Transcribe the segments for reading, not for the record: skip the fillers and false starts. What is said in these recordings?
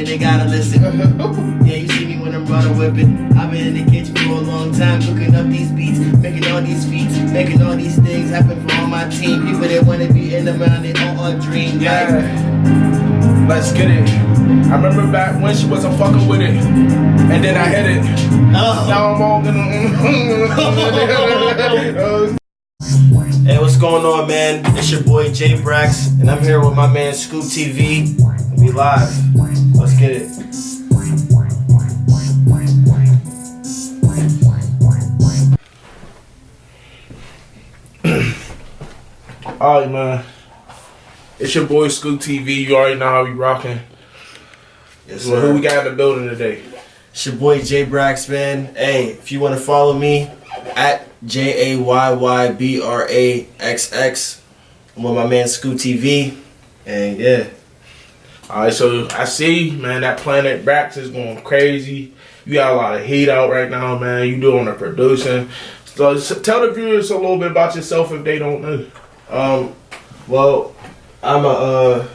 they gotta listen. Yeah, you see me when I'm running whipping. I've been in the kitchen for a long time, cooking up these beats, making all these feats, making all these things happen for all my team. People that wanna be in the man, they all a dream. Yeah. Let's get it. I remember back when she wasn't fucking with it, and then I hit it. Now I'm all gonna. Hey, what's going on, man? It's your boy Jayybraxx, and I'm here with my man SCOOPTV. We live. Let's get it. Alright, man. It's your boy SCOOPTV. You already know how we rocking. Yes, sir. Who we got in the building today? It's your boy Jayybraxx, man. Hey, if you want to follow me at JAYYBRAXX, I'm with my man SCOOPTV, and yeah. Alright, so I see, man, that Planet Brax is going crazy. You got a lot of heat out right now, man. You doing the producing. So tell the viewers a little bit about yourself if they don't know. Well, I'm an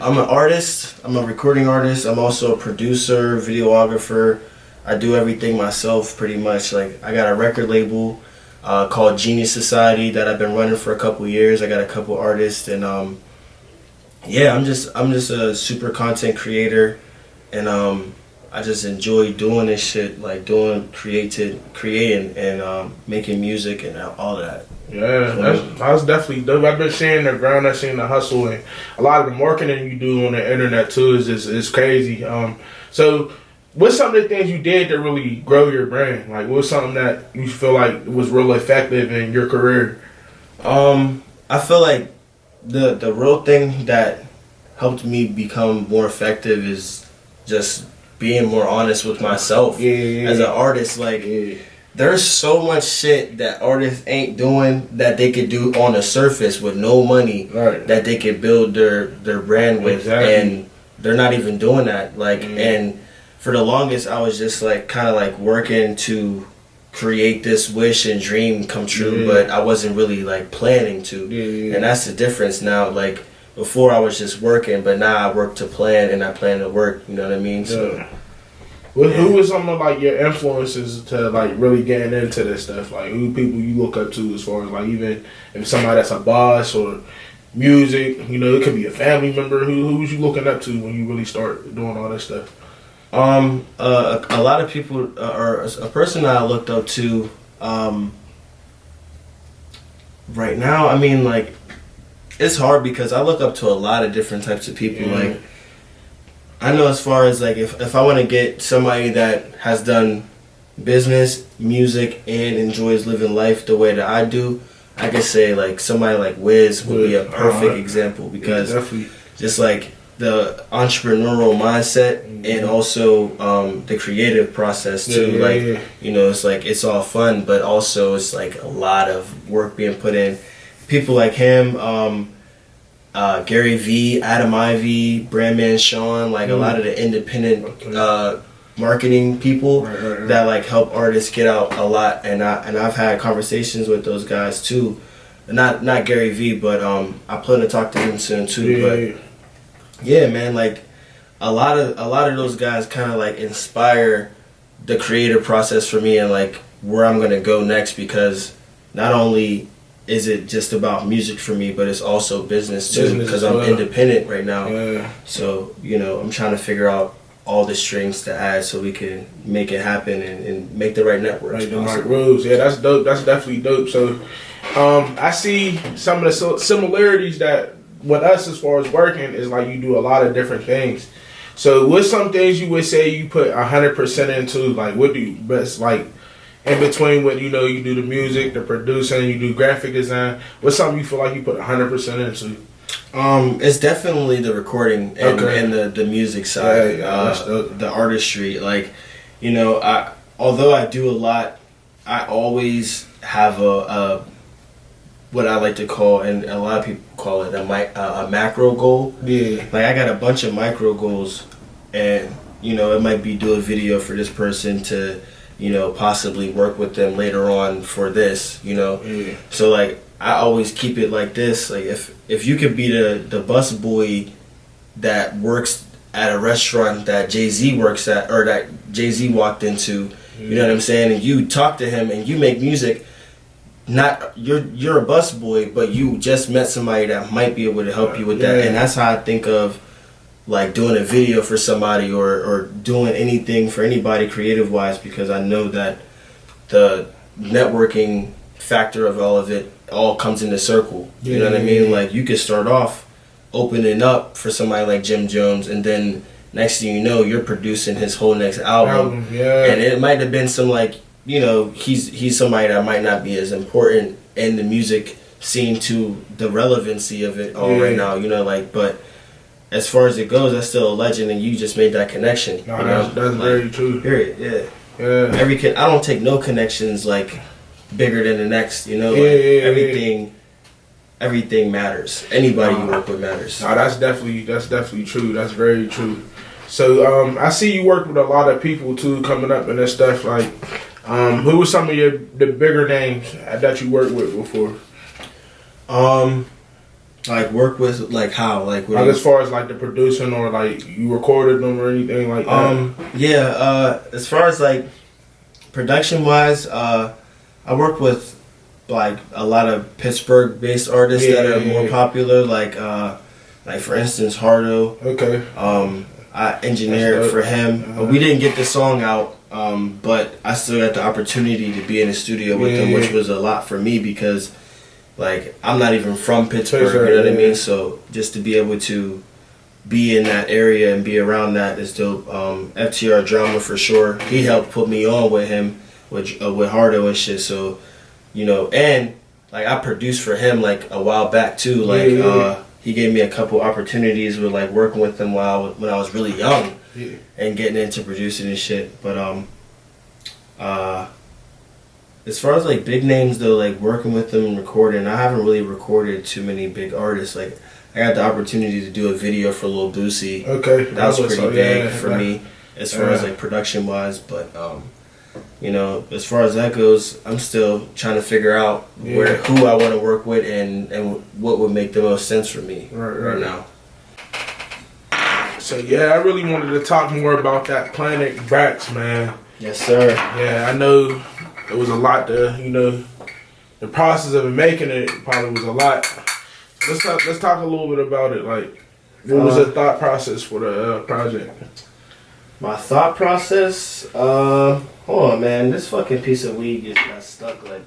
artist. I'm a recording artist. I'm also a producer, videographer. I do everything myself pretty much. Like, I got a record label called Genius Society that I've been running for a couple years. I got a couple artists, and yeah, I'm just a super content creator, and I just enjoy doing this shit, like creating and making music and all that. Yeah, that's definitely dope. I've been seeing the ground, I've seen the hustle, and a lot of the marketing you do on the internet too is crazy. So what's some of the things you did to really grow your brand? Like, what's something that you feel like was really effective in your career? I feel like the real thing that helped me become more effective is just being more honest with myself. As an artist. Like, there's so much shit that artists ain't doing that they could do on the surface with no money, that they could build their brand with, and they're not even doing that. Like, and for the longest, I was just like kind of like working to create this wish and dream come true, but I wasn't really like planning to, and that's the difference now. Like, before I was just working, but now I work to plan, and I plan to work. You know what I mean? So. Who was some of like your influences to like really getting into this stuff? Like, who people you look up to as far as like, even if somebody that's a boss or music, you know, it could be a family member. Who was you looking up to when you really start doing all this stuff? A lot of people, or a person that I looked up to, right now, I mean, like, it's hard because I look up to a lot of different types of people. Like, I know as far as like if I want to get somebody that has done business, music, and enjoys living life the way that I do, I could say like somebody like Wiz would be a perfect example, because just like the entrepreneurial mindset and also the creative process too. Like, you know, it's like it's all fun, but also it's like a lot of work being put in. People like him, Gary V, Adam Ivy, Brandman Sean, like a lot of the independent marketing people that like help artists get out a lot, and I've had conversations with those guys too. Not Gary V, but I plan to talk to him soon too. But yeah, man, like a lot of those guys kind of like inspire the creative process for me and like where I'm gonna go next, because not only is it just about music for me, but it's also business too, because I'm independent right now. So, you know, I'm trying to figure out all the strings to add so we can make it happen and make the right networks. Like the right rules. Yeah, that's dope. That's definitely dope. So, I see some of the similarities that with us as far as working is like you do a lot of different things. So, what's some things you would say you put 100% into? Like, what do you best like? In between what you know, you do the music, the producing, you do graphic design. What's something you feel like you put 100% into? It's definitely the recording and the music side, the artistry. Like, you know, although I do a lot, I always have a what I like to call, and a lot of people call it a macro goal. Like, I got a bunch of micro goals, and you know, it might be do a video for this person to, you know, possibly work with them later on for this, you know. So like, I always keep it like this. Like, if you could be the bus boy that works at a restaurant that Jay-Z works at, or that Jay-Z walked into. You know what I'm saying? And you talk to him and you make music. Not you're a busboy, but you just met somebody that might be able to help you with that. And that's how I think of like doing a video for somebody or doing anything for anybody creative wise, because I know that the networking factor of all of it all comes in a circle. You know what I mean? Like you could start off opening up for somebody like Jim Jones, and then next thing you know, you're producing his whole next album. And it might have been some like, you know, he's somebody that might not be as important in the music scene to the relevancy of it all right now, you know, like, but as far as it goes, that's still a legend, and you just made that connection. No, that's like, very true. Period. Yeah. Every kid, I don't take no connections like bigger than the next. You know, everything matters. Anybody you work with matters. No, that's definitely true. That's very true. So I see you work with a lot of people too coming up and that stuff. Like, who were some of the bigger names that you worked with before? Like work with like how like as far as like the producing or like you recorded them or anything like that. As far as like production wise, I work with like a lot of Pittsburgh based artists that are more popular, like for instance Hardo. Okay. I engineered for him. We didn't get the song out, but I still got the opportunity to be in the studio with him, which was a lot for me because like I'm not even from Pittsburgh, you know what I mean? So just to be able to be in that area and be around that is dope. FTR Drama for sure. He helped put me on with him, with Hardo and shit. So, you know, and like I produced for him like a while back too. Like he gave me a couple opportunities with like working with him when I was really young and getting into producing and shit. But as far as like big names though, like working with them and recording, I haven't really recorded too many big artists. Like I got the opportunity to do a video for Lil Boosie. Okay. That was pretty big for me as far as like production wise. But you know, as far as that goes, I'm still trying to figure out who I want to work with and what would make the most sense for me right now. So I really wanted to talk more about that Jayybraxx, man. Yes, sir. Yeah, I know it was a lot to, you know, the process of making it probably was a lot. Let's talk a little bit about it. Like, what was the thought process for the project? My thought process? Hold on, man. This fucking piece of weed just got stuck. Like,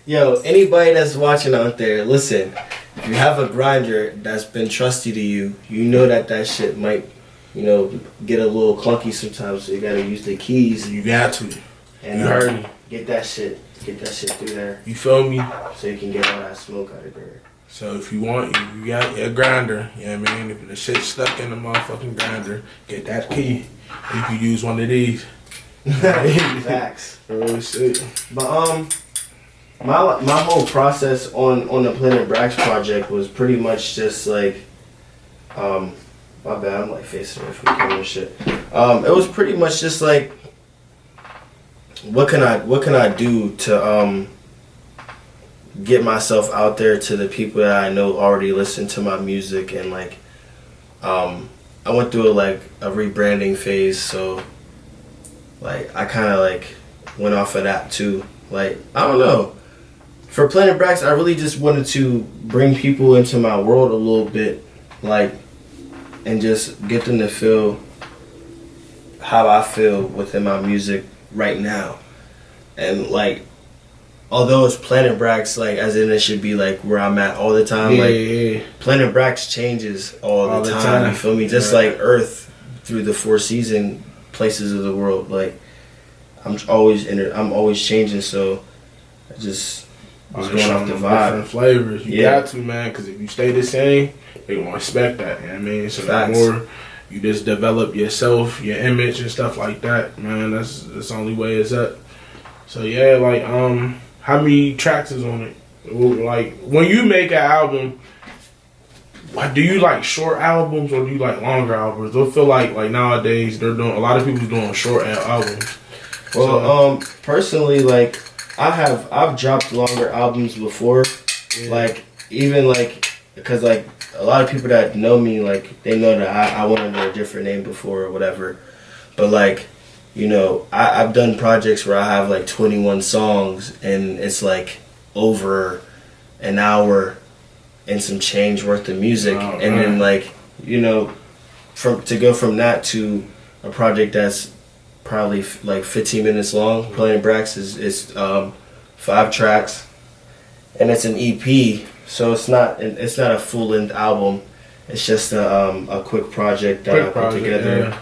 yo, anybody that's watching out there, listen. If you have a grinder that's been trusty to you, you know that shit might, you know, get a little clunky sometimes. So you gotta use the keys. You got to. And you heard me. Get that shit through there. You feel me? So you can get all that smoke out of there. So if you want, you got a grinder, you know what I mean? If the shit's stuck in the motherfucking grinder, get that key. You can use one of these. Facts. Oh shit. But my whole process on the Jayybraxx project was pretty much just like my bad, I'm like facing it from camera shit. It was pretty much just like what can I do to get myself out there to the people that I know already listen to my music, and like I went through a rebranding phase, so like I kind of like went off of that too. Like I don't know, for Jayybraxx I really just wanted to bring people into my world a little bit, like, and just get them to feel how I feel within my music right now. And like, although it's Jayybraxx, like as in it should be like where I'm at all the time, Jayybraxx changes all the time, you feel me? Just like Earth through the 4 season places of the world, like I'm always changing, so I just was going off the vibe. Different flavors, you got to, man, because if you stay the same, they won't expect that, you know what I mean? So the more you just develop yourself, your image and stuff like that, man, that's the only way it's up. So yeah, like how many tracks is on it? Like when you make an album, do you like short albums or do you like longer albums? I feel like nowadays they're doing, a lot of people doing short albums. Well, personally, like I've dropped longer albums before, like even like because like a lot of people that know me, like they know that I went under a different name before or whatever. But like, you know, I've done projects where I have like 21 songs and it's like over an hour and some change worth of music, and then like, you know, to go from that to a project that's probably like 15 minutes long. Jayybraxx is 5 tracks, and it's an EP, so it's not a full length album. It's just a quick project that I put together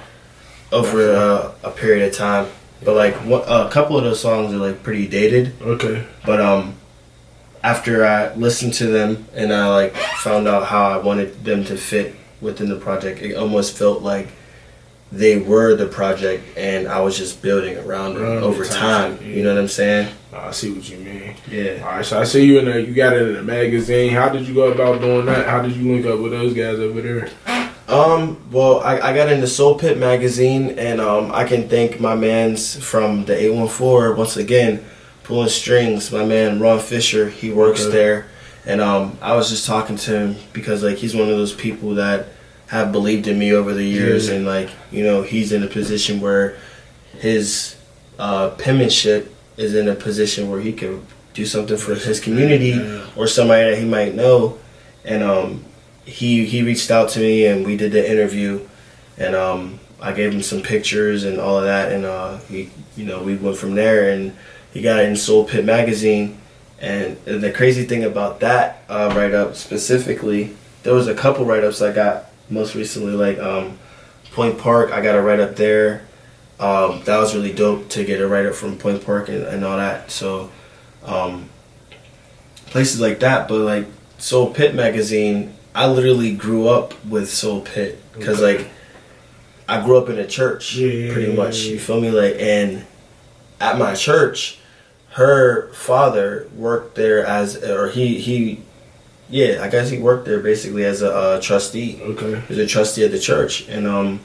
over a period of time. But like a couple of those songs are like pretty dated. Okay. But after I listened to them and I like found out how I wanted them to fit within the project, it almost felt like they were the project and I was just building around them over time. Yeah. You know what I'm saying? I see what you mean. Yeah. All right, so I see you in there. You got it in a magazine. How did you go about doing that? How did you link up with those guys over there? Well, I got into Soul Pit magazine, and I can thank my mans from the 814 once again, pulling strings. My man Ron Fisher, he works there, and I was just talking to him because like he's one of those people that have believed in me over the years, and like, you know, he's in a position where his penmanship is in a position where he can do something for his community or somebody that he might know, and he reached out to me and we did the interview, and I gave him some pictures and all of that, and we went from there, and he got it in Soul Pit magazine. And the crazy thing about that write-up specifically, there was a couple write-ups I got most recently, like Point Park, I got a write-up there. That was really dope to get a write-up from Point Park and all that. So places like that. But like Soul Pit magazine, I literally grew up with Soul Pit because like I grew up in a church pretty much. You feel me? Like, and at my church, her father worked there I guess he worked there basically as a trustee. Okay. He was a trustee of the church, and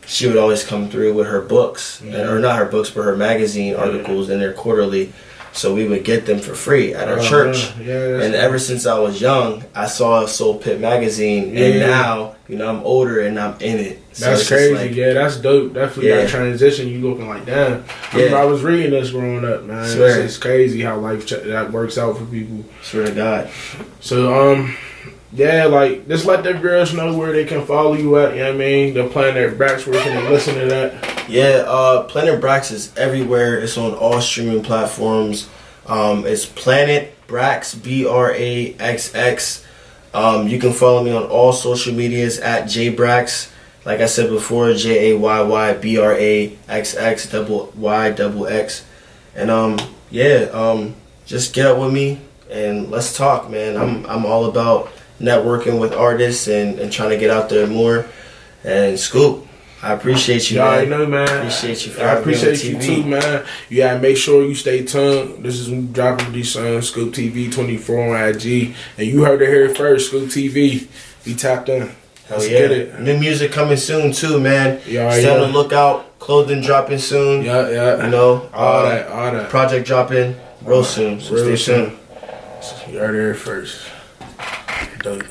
she would always come through with her books, or not her books, but her magazine articles, and their quarterly. So we would get them for free at our church. And ever since I was young, I saw Soul Pit magazine, and now, you know, I'm older and I'm in it. So that's crazy. Like, that's dope. Definitely that transition. You looking like, damn. I was reading this growing up, man. It's crazy how life that works out for people. Swear to God. So like, just let the girls know where they can follow you at. You know what I mean? The Jayybraxx, where can they listen to that? Yeah, Jayybraxx is everywhere. It's on all streaming platforms. It's Jayybraxx, BRAXX. You can follow me on all social medias at Jayybraxx. Like I said before, JAYYBRAXX, And just get up with me and let's talk, man. I'm all about networking with artists and trying to get out there more. And Scoop, I appreciate you, man. I know, man. Appreciate you for I appreciate you too, man. You gotta make sure you stay tuned. This is dropping these songs, SCOOPTV 24 on IG, and you heard it here first. SCOOPTV, we tapped in. Let's get it. New music coming soon too, man. Stay on the lookout. Clothing dropping soon. You know, all that. Project dropping real soon. So stay tuned. You heard it here first. Dope.